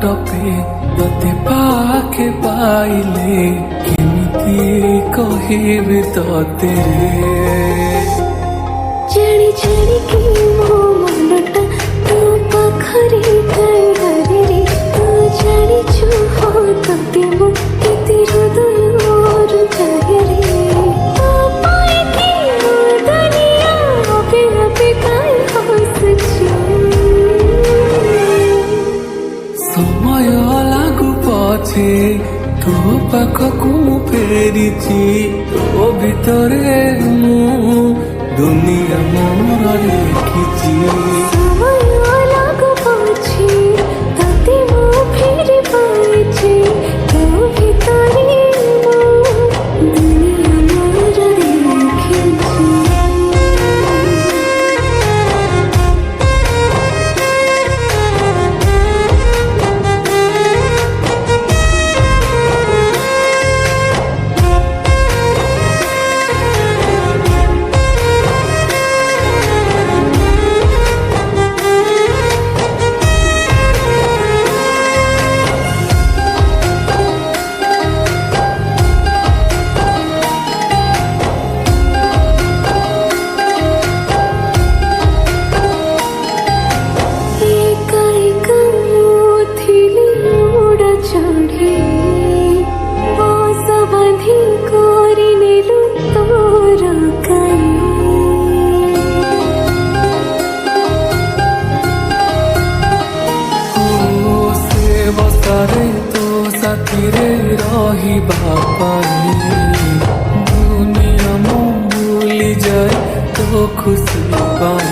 ଟପେ ତତେ ପାଖେ ପାଇଲେ କେମିତି କହିବି ତତେ ଜାଣି ଜାଣିକି ମୋ ମନଟା ତୋ ପାଖରେ କାହିଁରେ ତୁ ଜାଣିଛୁ ହଁ ତତେ ମୁଁ କେତେ ହୃଦୟରୁ ଚାହେଁରେ ତୋ ପାଇଁକି ମୋ ଦୁନିଆ ଆପେ ଆପେ କାହିଁ ହସୁଛି ସମୟ ଲାଗୁ ପଛେ ତୋ ପାଖକୁ ମୁଁ ଫେରିଛି ତୋ ଭିତରେ ମୁଁ ଦୁନିଆ ମୋର ଲେଖିଛି ସମୟ ଲାଗୁ ପଛେ ତତେ ମୁଁ ଫେରି ପାଇଛି ତୋ ଭିତରେ ମୁଁ ଦୁନିଆ ମୋର ଲେଖିଛି ବସାରେ ତୋ ସାଥିରେ ରହିବା ପାଇଁ ଦୁନିଆ ମୁଁ ଭୁଲିଯାଏ ତୋ ଖୁସି ପାଇଁ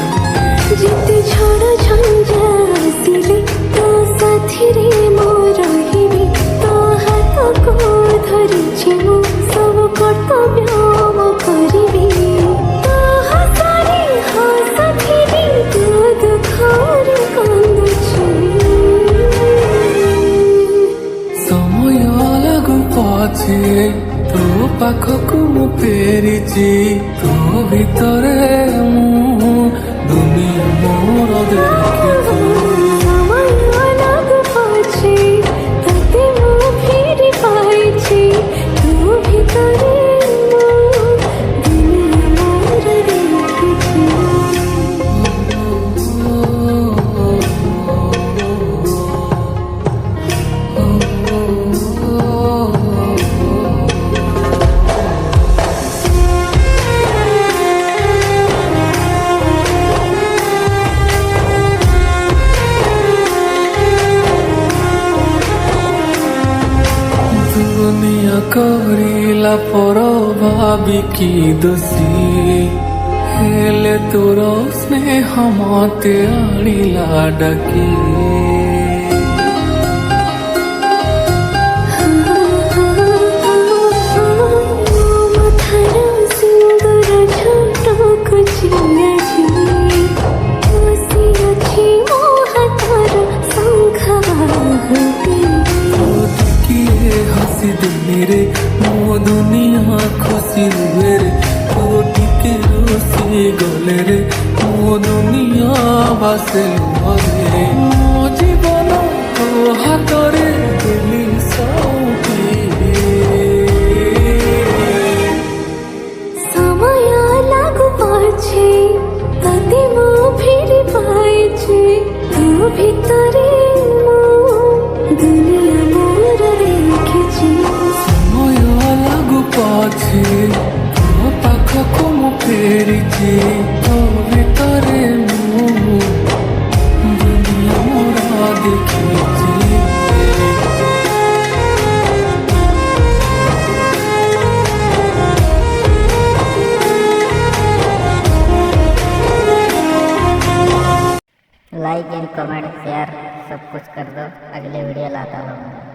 ଯେତେ ଝଡ଼ ଝଞ୍ଜା ଆସିଲେ ତୋ ସାଥିରେ ମୁଁ ରହିବି ତୋ ହାତକୁ ଧରିଛି ମୁଁ ସବୁ କର୍ତ୍ତବ୍ୟ ମୁଁ କରିବି ତୋ ହସରେ ହସୁଥିବି ତୋ ଦୁଃଖରେ କାନ୍ଦୁଛି ସମୟ ଲାଗୁ ପଛେ ତୋ ପାଖକୁ ମୁଁ ଫେରିଛି ତୋ ଭିତରେ ମୁଁ ଦୁନିଆ ମୋର ଦେଖିଛି ସମୟ ଲାଗୁ ପଛେ ତତେ ମୁଁ ଫେରି ପାଇଛି ତୋ ଭିତରେ ମୁଁ ଦୁନିଆ ମୋର ଦେଖିଛି ଦୁନିଆ କରିଲା ପର ଭାବିକି ଦୋଷୀ ହେଲେ ତୋର ସ୍ନେହ ମତେ ଆଣିଲା ଡାକି ମଥାର ସିନ୍ଦୁର ଝଟକୁ ଚିହ୍ନିଛି ବସିଅଛି ମୋ ହାତର ଶଙ୍ଖ କିଏ ହସି ଦିନରେ ମୋ ଦୁନିଆ ଖୁସି ରୁହେ ରେ ତୁ ଟିକେ ରୋଷେଇ ଗଲେ ରେ ମୋ ଦୁନିଆ ବାସେ ଘରେ ମୋ ଜୀବନ ତୋ ହାତରେ ଦେଲି ସଉକି ସମୟ ଲାଗୁ ପଛେ ତତେ ମୁଁ ଫେରି ପାଇଛି ତୋ ଭିତରେ ମୁଁ ଦୁନିଆ ମୋର ଦେଖିଛି ସମୟ ଲାଗୁ ପଛେ ତୋ ପାଖକୁ ମୁଁ ଫେରିଛି ତୋ ଭିତରେ ମୁଁ ଦୁନିଆ ମୋର ଦେଖିଛି लाइक एंड कमेंट शेयर सब कुछ कर दो। अगले वीडियो लाता हूँ।